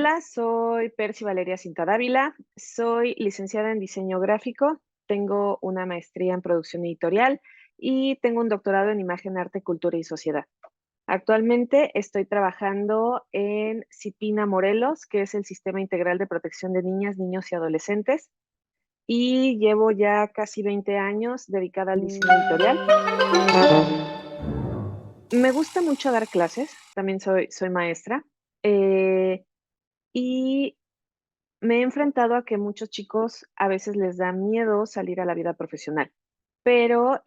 Hola, soy Percy Valeria Cinta Dávila, soy licenciada en diseño gráfico, tengo una maestría en producción editorial y tengo un doctorado en imagen, arte, cultura y sociedad. Actualmente estoy trabajando en CIPINA Morelos, que es el Sistema Integral de Protección de Niñas, Niños y Adolescentes, y llevo ya casi 20 años dedicada al diseño editorial. Me gusta mucho dar clases, también soy maestra, eh, y me he enfrentado a que muchos chicos a veces les da miedo salir a la vida profesional, pero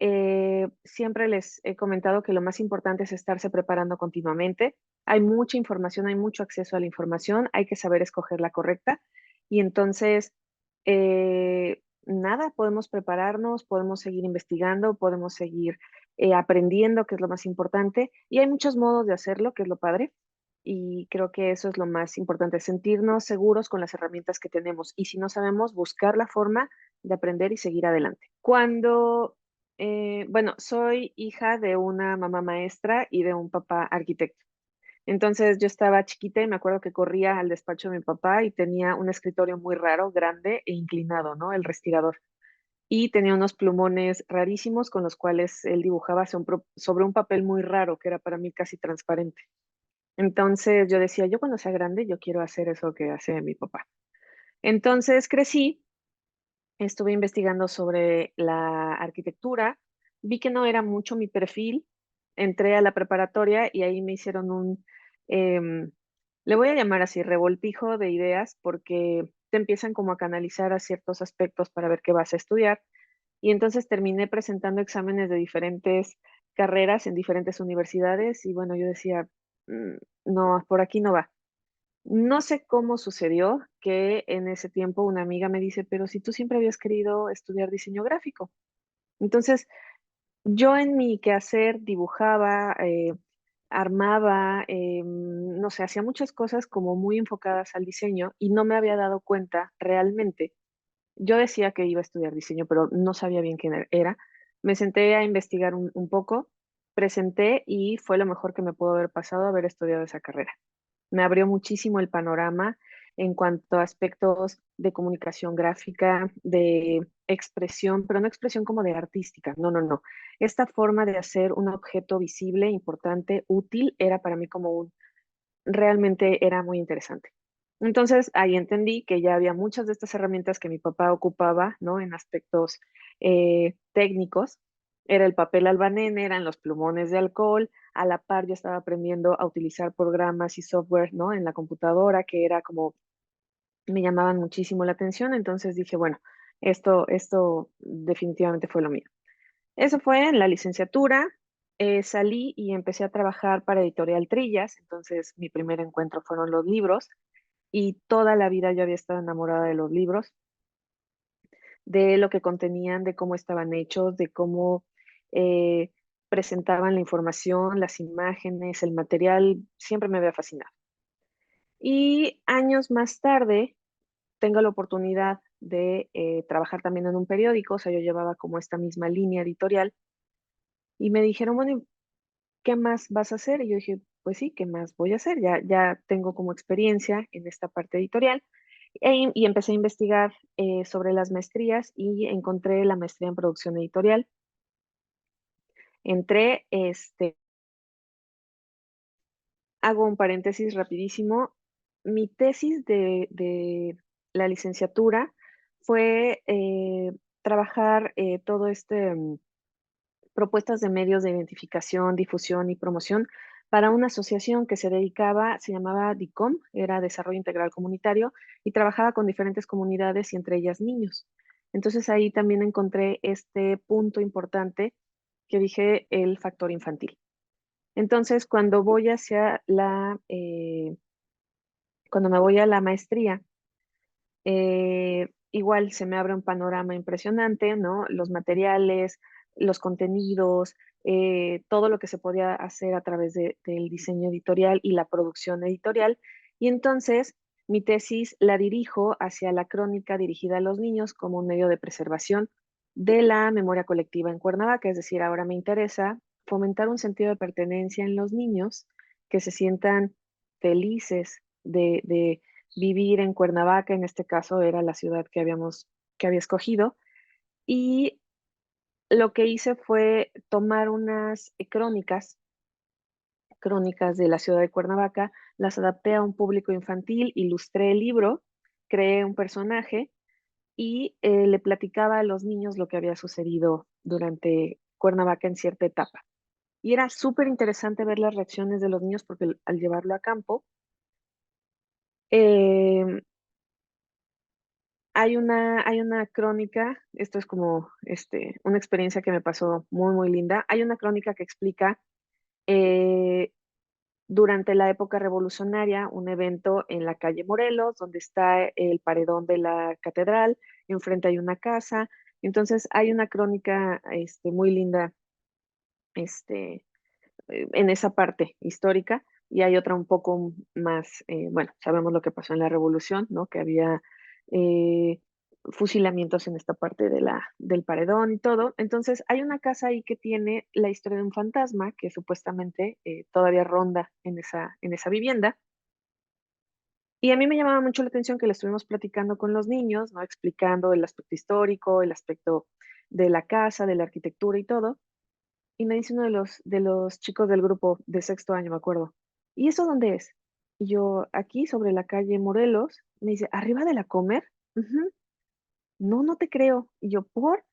siempre les he comentado que lo más importante es estarse preparando continuamente. Hay mucha información, hay mucho acceso a la información, hay que saber escoger la correcta y entonces, nada, podemos prepararnos, podemos seguir investigando, podemos seguir aprendiendo, que es lo más importante, y hay muchos modos de hacerlo, que es lo padre. Y creo que eso es lo más importante, sentirnos seguros con las herramientas que tenemos y si no sabemos, buscar la forma de aprender y seguir adelante. Bueno, soy hija de una mamá maestra y de un papá arquitecto. Entonces yo estaba chiquita y me acuerdo que corría al despacho de mi papá y tenía un escritorio muy raro, grande e inclinado, ¿no? El respirador. Y tenía unos plumones rarísimos con los cuales él dibujaba sobre un papel muy raro que era para mí casi transparente. Entonces yo decía, yo cuando sea grande, yo quiero hacer eso que hace mi papá. Entonces crecí, estuve investigando sobre la arquitectura, vi que no era mucho mi perfil, entré a la preparatoria y ahí me hicieron em, le voy a llamar así, revoltijo de ideas, porque te empiezan como a canalizar a ciertos aspectos para ver qué vas a estudiar. Y entonces terminé presentando exámenes de diferentes carreras en diferentes universidades y bueno, yo decía, "Mm, no, por aquí no va". No sé cómo sucedió que en ese tiempo una amiga me dice, pero si tú siempre habías querido estudiar diseño gráfico. Entonces, yo en mi quehacer dibujaba, armaba, no sé, hacía muchas cosas como muy enfocadas al diseño y no me había dado cuenta realmente. Yo decía que iba a estudiar diseño, pero no sabía bien quién era. Me senté a investigar un poco, presenté y fue lo mejor que me pudo haber pasado haber estudiado esa carrera. Me abrió muchísimo el panorama en cuanto a aspectos de comunicación gráfica, de expresión, pero no expresión como de artística, no, no, no. Esta forma de hacer un objeto visible, importante, útil, era para mí como realmente era muy interesante. Entonces, ahí entendí que ya había muchas de estas herramientas que mi papá ocupaba, ¿no? En aspectos técnicos. Era el papel albanene, eran los plumones de alcohol. A la par, yo estaba aprendiendo a utilizar programas y software, ¿no? En la computadora, que era como, me llamaban muchísimo la atención. Entonces dije, bueno, esto definitivamente fue lo mío. Eso fue en la licenciatura. Salí y empecé a trabajar para Editorial Trillas, entonces mi primer encuentro fueron los libros y toda la vida yo había estado enamorada de los libros, de lo que contenían, de cómo estaban hechos, de cómo eh, presentaban la información, las imágenes, el material, siempre me había fascinado. Y años más tarde tengo la oportunidad de trabajar también en un periódico, o sea, yo llevaba como esta misma línea editorial y me dijeron, bueno, ¿qué más vas a hacer? Y yo dije, pues sí, ¿qué más voy a hacer? Ya tengo como experiencia en esta parte editorial. Y empecé a investigar sobre las maestrías y encontré la maestría en producción editorial. Entré, hago un paréntesis rapidísimo. Mi tesis de la licenciatura fue trabajar todo propuestas de medios de identificación, difusión y promoción para una asociación que se dedicaba, se llamaba DICOM, era Desarrollo Integral Comunitario, y trabajaba con diferentes comunidades y entre ellas niños. Entonces ahí también encontré este punto importante que dije, el factor infantil. Entonces, cuando me voy a la maestría, igual se me abre un panorama impresionante, ¿no? Los materiales, los contenidos, todo lo que se podía hacer a través del diseño editorial y la producción editorial. Y entonces mi tesis la dirijo hacia la crónica dirigida a los niños como un medio de preservación de la memoria colectiva en Cuernavaca. Es decir, ahora me interesa fomentar un sentido de pertenencia en los niños que se sientan felices de vivir en Cuernavaca, en este caso era la ciudad que había escogido, y lo que hice fue tomar unas crónicas de la ciudad de Cuernavaca, las adapté a un público infantil, ilustré el libro, creé un personaje y le platicaba a los niños lo que había sucedido durante Cuernavaca en cierta etapa. Y era súper interesante ver las reacciones de los niños porque al llevarlo a campo, eh, hay una crónica, esto es como una experiencia que me pasó muy, muy linda. Hay una crónica que explica eh, durante la época revolucionaria un evento en la calle Morelos, donde está el paredón de la catedral, enfrente hay una casa. Entonces hay una crónica muy linda este, en esa parte histórica y hay otra un poco más, bueno, sabemos lo que pasó en la revolución, ¿no? Que había eh, fusilamientos en esta parte de del paredón y todo. Entonces hay una casa ahí que tiene la historia de un fantasma que supuestamente todavía ronda en esa vivienda. Y a mí me llamaba mucho la atención que le estuvimos platicando con los niños, ¿no? Explicando el aspecto histórico, el aspecto de la casa, de la arquitectura y todo. Y me dice uno de los chicos del grupo de sexto año, me acuerdo, ¿y eso dónde es? Y yo, aquí sobre la calle Morelos, me dice, ¿arriba de la Comer? Ujú. No, no te creo. Y yo, ¿por?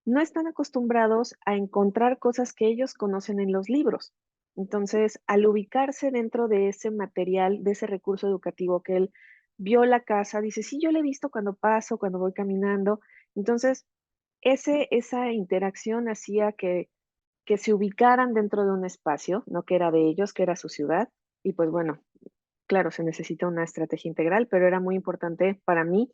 No están acostumbrados a encontrar cosas que ellos conocen en los libros. Entonces, al ubicarse dentro de ese material, de ese recurso educativo que él vio la casa, dice, sí, yo la he visto cuando paso, cuando voy caminando. Entonces, esa interacción hacía que se ubicaran dentro de un espacio, no que era de ellos, que era su ciudad. Y pues bueno, claro, se necesita una estrategia integral, pero era muy importante para mí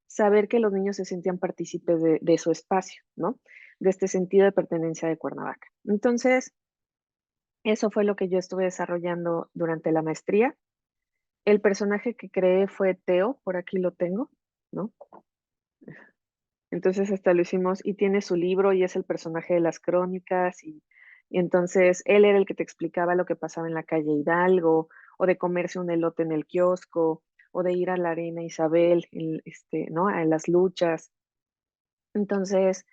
saber que los niños se sentían partícipes de su espacio, ¿no? De este sentido de pertenencia de Cuernavaca. Entonces, eso fue lo que yo estuve desarrollando durante la maestría. El personaje que creé fue Teo, por aquí lo tengo, ¿no? Entonces hasta lo hicimos y tiene su libro y es el personaje de las crónicas y entonces él era el que te explicaba lo que pasaba en la calle Hidalgo o de comerse un elote en el kiosco o de ir a la Arena Isabel, ¿no? A las luchas. Entonces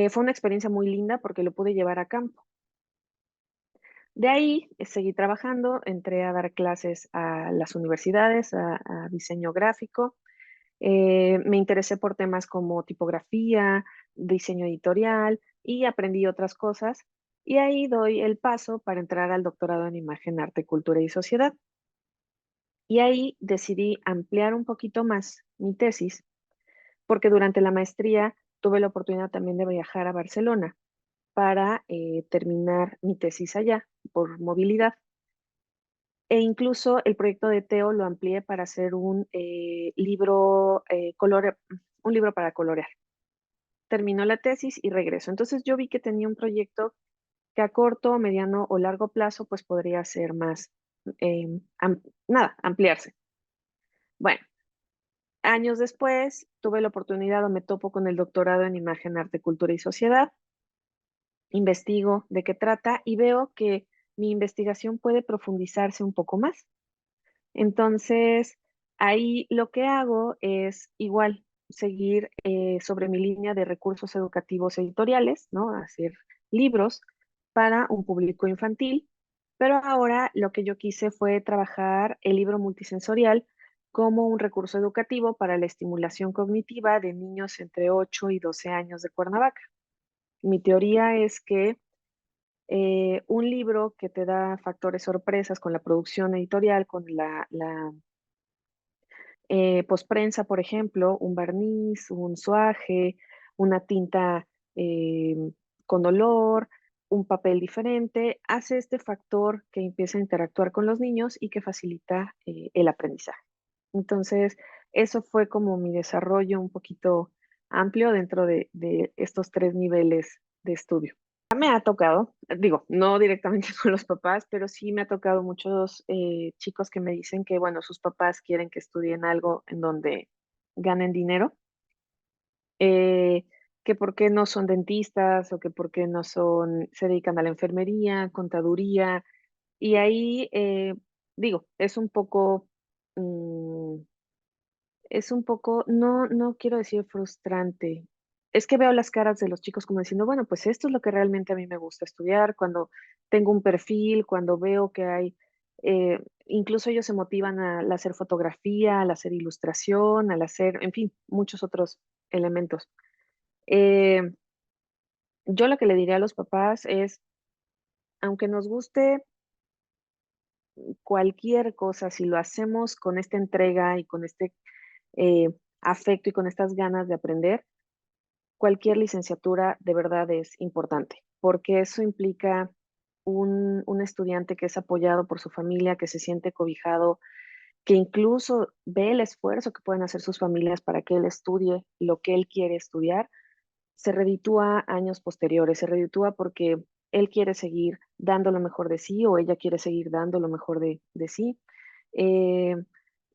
fue una experiencia muy linda porque lo pude llevar a campo. De ahí seguí trabajando, entré a dar clases a las universidades, a diseño gráfico. Me interesé por temas como tipografía, diseño editorial y aprendí otras cosas. Y ahí doy el paso para entrar al doctorado en imagen, arte, cultura y sociedad. Y ahí decidí ampliar un poquito más mi tesis, porque durante la maestría tuve la oportunidad también de viajar a Barcelona para terminar mi tesis allá por movilidad. E incluso el proyecto de Teo lo amplié para hacer un libro para colorear. Terminó la tesis y regreso. Entonces yo vi que tenía un proyecto que a corto, mediano o largo plazo pues podría ser más, nada, ampliarse. Bueno, años después tuve la oportunidad o me topo con el doctorado en imagen, arte, cultura y sociedad, investigo de qué trata y veo que mi investigación puede profundizarse un poco más. Entonces, ahí lo que hago es igual seguir sobre mi línea de recursos educativos editoriales, ¿no? Hacer libros para un público infantil, pero ahora lo que yo quise fue trabajar el libro multisensorial como un recurso educativo para la estimulación cognitiva de niños entre 8 y 12 años de Cuernavaca. Mi teoría es que un libro que te da factores sorpresas con la producción editorial, con la posprensa, por ejemplo, un barniz, un suaje, una tinta eh, con olor, un papel diferente, hace este factor que empieza a interactuar con los niños y que facilita el aprendizaje. Entonces, eso fue como mi desarrollo un poquito amplio dentro de estos tres niveles de estudio. Me ha tocado, digo, no directamente con los papás, pero sí me ha tocado muchos chicos que me dicen que, bueno, sus papás quieren que estudien algo en donde ganen dinero, eh, que por qué no son dentistas o que por qué no se dedican a la enfermería, contaduría, y ahí, digo, es un poco, es un poco, no quiero decir frustrante. Es que veo las caras de los chicos como diciendo, bueno, pues esto es lo que realmente a mí me gusta estudiar, cuando tengo un perfil, cuando veo que hay, incluso ellos se motivan al hacer fotografía, al hacer ilustración, al hacer, en fin, muchos otros elementos. Eh, yo lo que le diría a los papás es, aunque nos guste cualquier cosa, si lo hacemos con esta entrega y con este eh, afecto y con estas ganas de aprender, cualquier licenciatura de verdad es importante, porque eso implica un estudiante que es apoyado por su familia, que se siente cobijado, que incluso ve el esfuerzo que pueden hacer sus familias para que él estudie lo que él quiere estudiar, se reditúa años posteriores, se reditúa porque él quiere seguir dando lo mejor de sí o ella quiere seguir dando lo mejor de sí. Eh,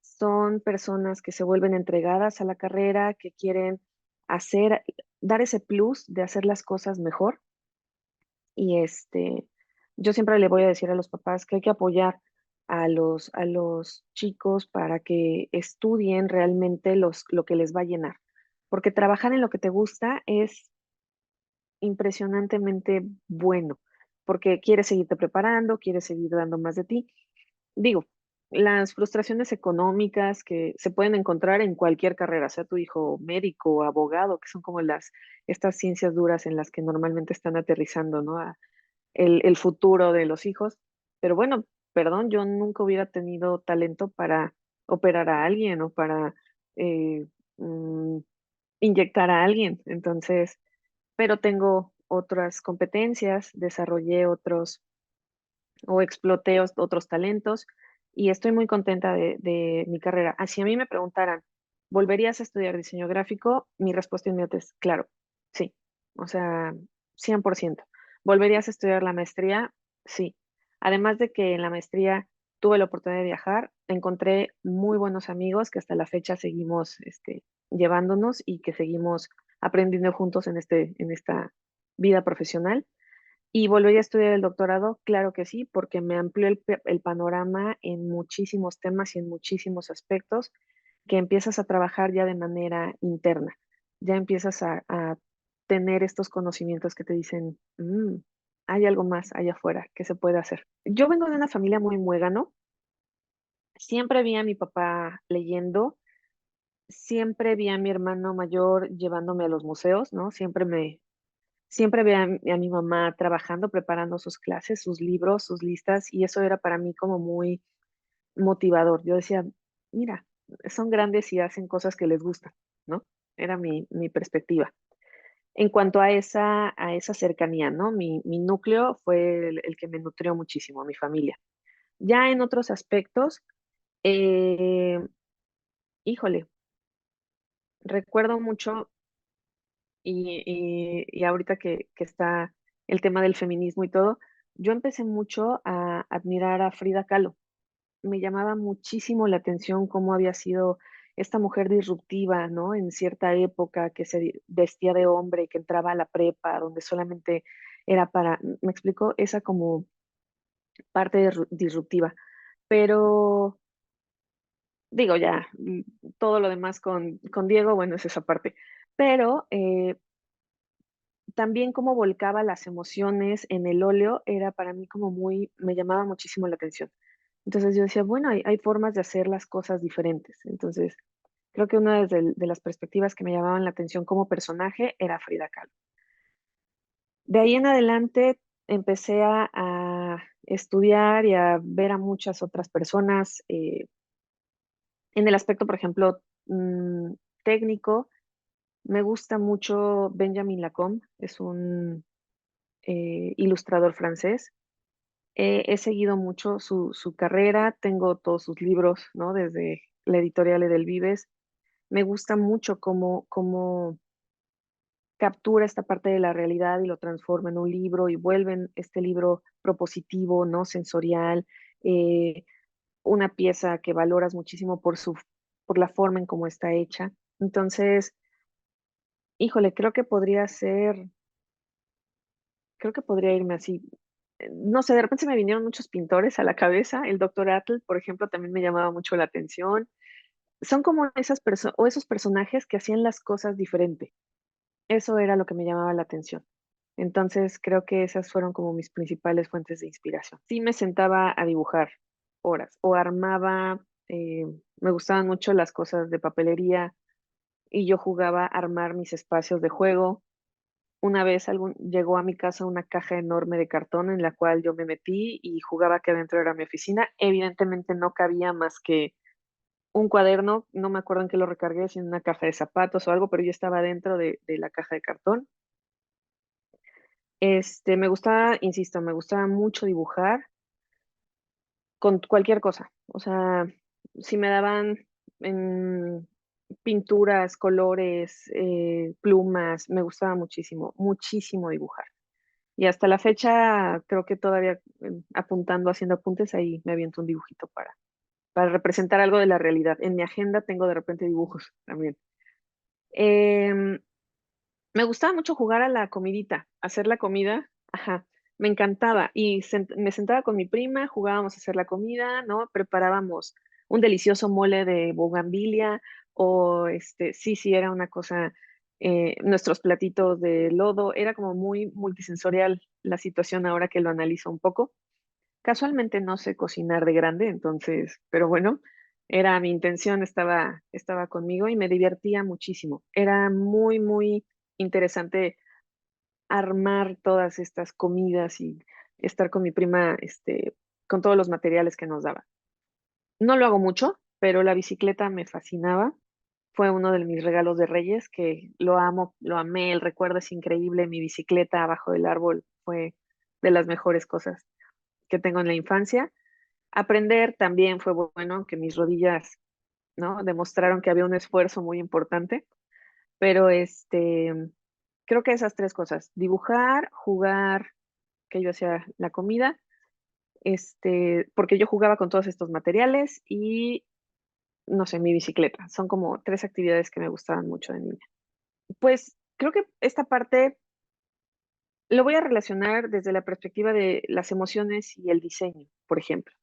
son personas que se vuelven entregadas a la carrera, que quieren hacer, dar ese plus de hacer las cosas mejor. Y yo siempre le voy a decir a los papás que hay que apoyar a los chicos para que estudien realmente lo que les va a llenar. Porque trabajar en lo que te gusta es impresionantemente bueno, porque quieres seguirte preparando, quieres seguir dando más de ti. Digo, las frustraciones económicas que se pueden encontrar en cualquier carrera, sea tu hijo médico o abogado, que son como estas ciencias duras en las que normalmente están aterrizando, ¿no? El futuro de los hijos. Pero bueno, perdón, yo nunca hubiera tenido talento para operar a alguien o para eh, mm, inyectar a alguien. Entonces, pero tengo otras competencias, desarrollé otros o exploté otros talentos y estoy muy contenta de mi carrera. Si a mí me preguntaran, ¿volverías a estudiar diseño gráfico? Mi respuesta inmediata es claro, sí, o sea, 100%. ¿Volverías a estudiar la maestría? Sí. Además de que en la maestría tuve la oportunidad de viajar, encontré muy buenos amigos que hasta la fecha seguimos llevándonos y que seguimos aprendiendo juntos en esta vida profesional. ¿Y volvería a estudiar el doctorado? Claro que sí, porque me amplió el panorama en muchísimos temas y en muchísimos aspectos que empiezas a trabajar ya de manera interna. Ya empiezas a tener estos conocimientos que te dicen, hay algo más allá afuera que se puede hacer. Yo vengo de una familia muy muégano. Siempre vi a mi papá leyendo, siempre vi a mi hermano mayor llevándome a los museos, ¿no? Siempre veía a mi mamá trabajando, preparando sus clases, sus libros, sus listas, y eso era para mí como muy motivador. Yo decía, mira, son grandes y hacen cosas que les gustan, ¿no? Era mi perspectiva. En cuanto a esa cercanía, ¿no? Mi núcleo fue el que me nutrió muchísimo, mi familia. Ya en otros aspectos, eh, híjole, recuerdo mucho y ahorita que está el tema del feminismo y todo, yo empecé mucho a admirar a Frida Kahlo. Me llamaba muchísimo la atención cómo había sido esta mujer disruptiva, ¿no? En cierta época que vestía de hombre, que entraba a la prepa, donde solamente era para, me explico, esa como parte disruptiva. Pero digo ya, todo lo demás con Diego, bueno, es esa parte. Pero también cómo volcaba las emociones en el óleo era para mí como muy, me llamaba muchísimo la atención. Entonces yo decía, bueno, hay formas de hacer las cosas diferentes. Entonces, creo que una de las perspectivas que me llamaban la atención como personaje era Frida Kahlo. De ahí en adelante empecé a estudiar y a ver a muchas otras personas en el aspecto, por ejemplo, técnico. Me gusta mucho Benjamin Lacombe, es un ilustrador francés. He seguido mucho su carrera, tengo todos sus libros, ¿no? Desde la editorial Edelvives. Me gusta mucho cómo captura esta parte de la realidad y lo transforma en un libro y vuelven este libro propositivo, ¿no? Sensorial, eh, una pieza que valoras muchísimo por la forma en cómo está hecha. Entonces, híjole, creo que podría irme así. No sé, de repente se me vinieron muchos pintores a la cabeza. El doctor Atle, por ejemplo, también me llamaba mucho la atención. Son como esas personas o esos personajes que hacían las cosas diferente. Eso era lo que me llamaba la atención. Entonces, creo que esas fueron como mis principales fuentes de inspiración. Sí me sentaba a dibujar horas o armaba, me gustaban mucho las cosas de papelería y yo jugaba a armar mis espacios de juego. Una vez llegó a mi casa una caja enorme de cartón en la cual yo me metí y jugaba que adentro era mi oficina. Evidentemente no cabía más que un cuaderno, no me acuerdo en qué lo recargué, si en una caja de zapatos o algo, pero yo estaba dentro de la caja de cartón. Me gustaba, insisto, me gustaba mucho dibujar con cualquier cosa. O sea, si me daban en pinturas, colores, plumas, me gustaba muchísimo, muchísimo dibujar. Y hasta la fecha, creo que todavía apuntando, haciendo apuntes, ahí me aviento un dibujito para representar algo de la realidad. En mi agenda tengo de repente dibujos también. Em, Me gustaba mucho jugar a la comidita, hacer la comida, ajá, me encantaba. Y me sentaba con mi prima, jugábamos a hacer la comida, ¿no? Preparábamos un delicioso mole de bugambilia o sí, sí, era una cosa, nuestros platitos de lodo, era como muy multisensorial la situación ahora que lo analizo un poco. Casualmente no sé cocinar de grande, entonces, pero bueno, era mi intención, estaba conmigo y me divertía muchísimo. Era muy, muy interesante armar todas estas comidas y estar con mi prima, con todos los materiales que nos daba. No lo hago mucho, pero la bicicleta me fascinaba. Fue uno de mis regalos de Reyes, que lo amo, lo amé, el recuerdo es increíble. Mi bicicleta abajo del árbol fue de las mejores cosas que tengo en la infancia. Aprender también fue bueno, aunque mis rodillas, ¿no? Demostraron que había un esfuerzo muy importante, pero creo que esas tres cosas, dibujar, jugar, que yo hacía la comida, porque yo jugaba con todos estos materiales y, no sé, mi bicicleta. Son como tres actividades que me gustaban mucho de niña. Pues creo que esta parte lo voy a relacionar desde la perspectiva de las emociones y el diseño, por ejemplo.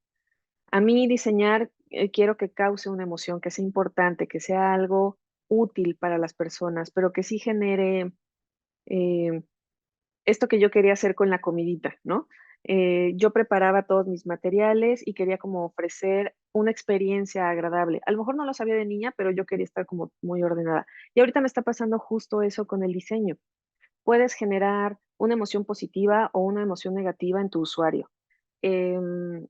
A mí diseñar, quiero que cause una emoción, que sea importante, que sea algo útil para las personas, pero que sí genere eh, esto que yo quería hacer con la comidita, ¿no? Yo preparaba todos mis materiales y quería como ofrecer una experiencia agradable. A lo mejor no lo sabía de niña, pero yo quería estar como muy ordenada. Y ahorita me está pasando justo eso con el diseño. Puedes generar una emoción positiva o una emoción negativa en tu usuario. Em,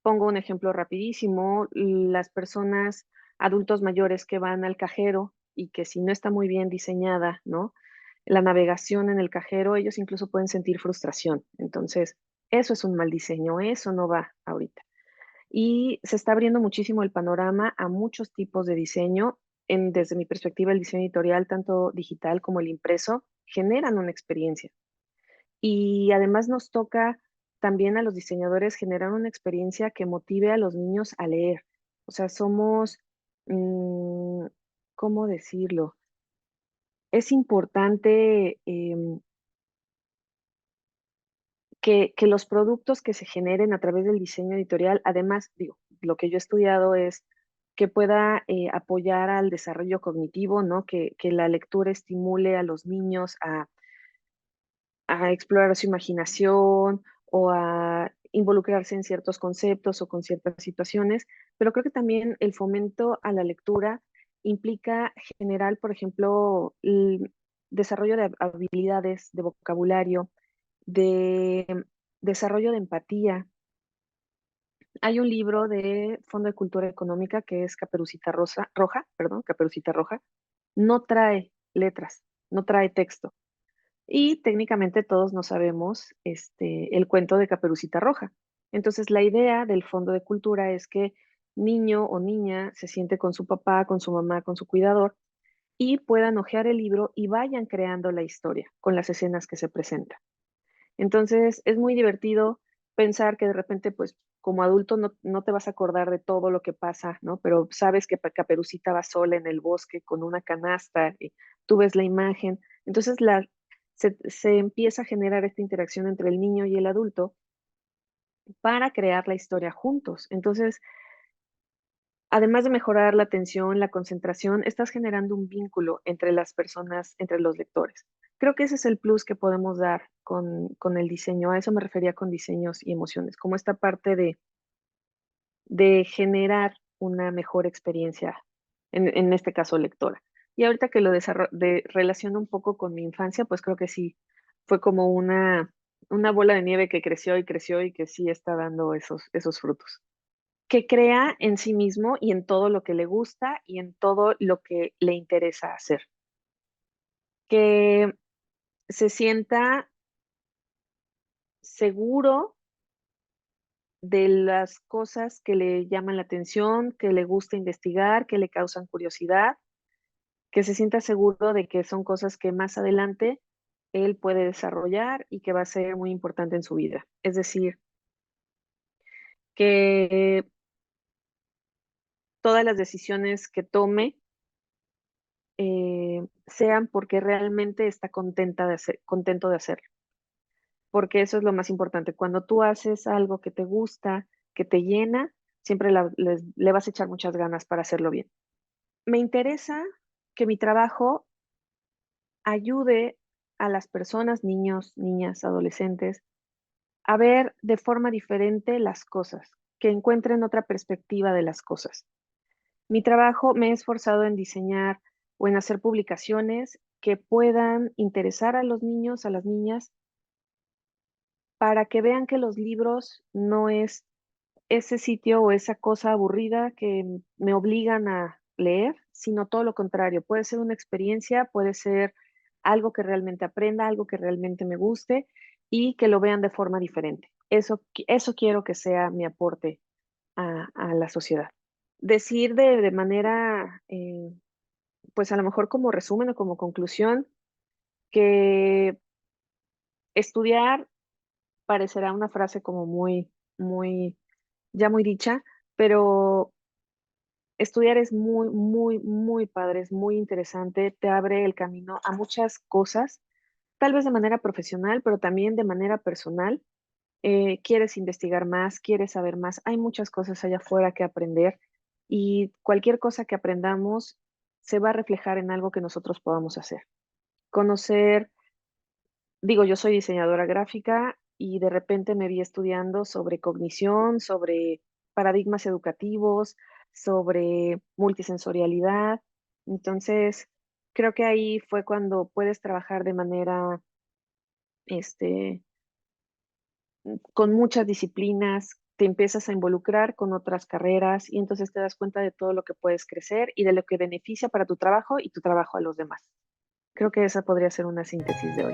Pongo un ejemplo rapidísimo, las personas, adultos mayores que van al cajero y que si no está muy bien diseñada, ¿no? La navegación en el cajero, ellos incluso pueden sentir frustración. Entonces, eso es un mal diseño, eso no va ahorita. Y se está abriendo muchísimo el panorama a muchos tipos de diseño. Desde mi perspectiva, el diseño editorial, tanto digital como el impreso, generan una experiencia. Y además nos toca también a los diseñadores generar una experiencia que motive a los niños a leer. O sea, somos, mm, ¿cómo decirlo? Es importante que los productos que se generen a través del diseño editorial, además, digo, lo que yo he estudiado es que pueda apoyar al desarrollo cognitivo, ¿no? Que la lectura estimule a los niños a explorar su imaginación o a involucrarse en ciertos conceptos o con ciertas situaciones, pero creo que también el fomento a la lectura implica generar, por ejemplo, el desarrollo de habilidades, de vocabulario, de desarrollo de empatía. Hay un libro de Fondo de Cultura Económica que es Roja, perdón, Caperucita Roja. No trae letras, no trae texto y técnicamente todos no sabemos el cuento de Caperucita Roja. Entonces, la idea del Fondo de Cultura es que niño o niña se siente con su papá, con su mamá, con su cuidador y puedan hojear el libro y vayan creando la historia con las escenas que se presentan. Entonces, es muy divertido pensar que de repente, pues, como adulto no te vas a acordar de todo lo que pasa, ¿no? Pero sabes que Caperucita va sola en el bosque con una canasta y tú ves la imagen. Entonces, se empieza a generar esta interacción entre el niño y el adulto para crear la historia juntos. Entonces, Además de mejorar la atención, la concentración, estás generando un vínculo entre las personas, entre los lectores. Creo que ese es el plus que podemos dar con el diseño. A eso me refería con diseños y emociones, como esta parte de generar una mejor experiencia, en este caso lectora. Y ahorita que lo relaciono un poco con mi infancia, pues creo que sí, fue como una bola de nieve que creció y creció y que sí está dando esos frutos. Que crea en sí mismo y en todo lo que le gusta y en todo lo que le interesa hacer. Que se sienta seguro de las cosas que le llaman la atención, que le gusta investigar, que le causan curiosidad, que se sienta seguro de que son cosas que más adelante él puede desarrollar y que va a ser muy importante en su vida. Es decir, que todas las decisiones que tome sean porque realmente está contento de hacerlo, porque eso es lo más importante. Cuando tú haces algo que te gusta, que te llena, siempre le vas a echar muchas ganas para hacerlo bien. Me interesa que mi trabajo ayude a las personas, niños, niñas, adolescentes, a ver de forma diferente las cosas, que encuentren otra perspectiva de las cosas. Mi trabajo me he esforzado en diseñar o en hacer publicaciones que puedan interesar a los niños, a las niñas, para que vean que los libros no es ese sitio o esa cosa aburrida que me obligan a leer, sino todo lo contrario. Puede ser una experiencia, puede ser algo que realmente aprenda, algo que realmente me guste y que lo vean de forma diferente. Eso quiero que sea mi aporte a la sociedad. Decir de manera, pues, a lo mejor como resumen o como conclusión, que estudiar parecerá una frase como muy, ya muy dicha, pero estudiar es muy, muy, muy padre, es muy interesante, te abre el camino a muchas cosas, tal vez de manera profesional, pero también de manera personal. Quieres investigar más, quieres saber más, hay muchas cosas allá afuera que aprender y cualquier cosa que aprendamos se va a reflejar en algo que nosotros podamos hacer. Conocer, digo, yo soy diseñadora gráfica y de repente me vi estudiando sobre cognición, sobre paradigmas educativos, sobre multisensorialidad. Entonces, creo que ahí fue cuando puedes trabajar de manera, este, con muchas disciplinas, te empiezas a involucrar con otras carreras y entonces te das cuenta de todo lo que puedes crecer y de lo que beneficia para tu trabajo y tu trabajo a los demás. Creo que esa podría ser una síntesis de hoy.